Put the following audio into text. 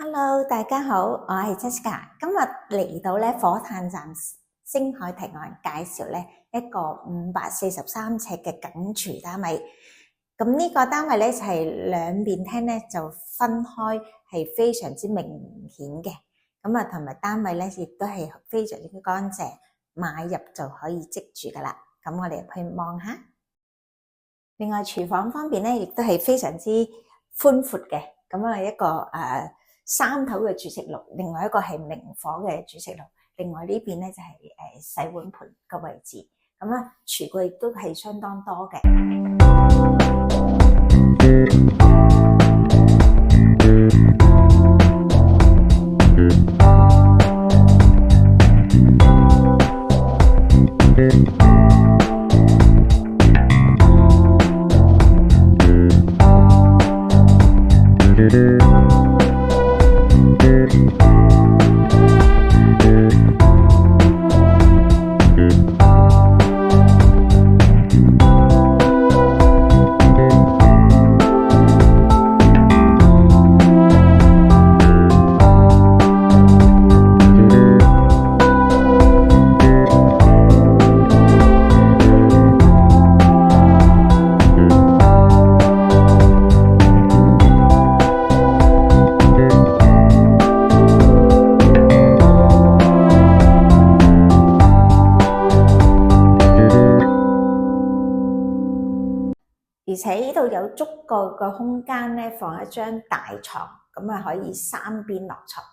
Hello，大家好，我係 Jessica，今日嚟到咧火炭站星海提案介紹咧一個543尺嘅緊廚單位。咁呢個單位咧就係兩邊廳咧就分開，係非常之明顯嘅。咁啊，同埋單位咧亦都係非常之乾淨，買入就可以即住噶啦。咁我哋入去望下。另外廚房方面咧，亦都係非常之寬闊嘅。咁啊，一個三頭嘅煮食爐，另外一個係明火嘅煮食爐，另外呢邊咧就係洗碗盤嘅位置。咁啊，廚具亦都係相當多嘅。而且呢度有足夠嘅空間咧，放一張大床，咁啊可以三邊落床。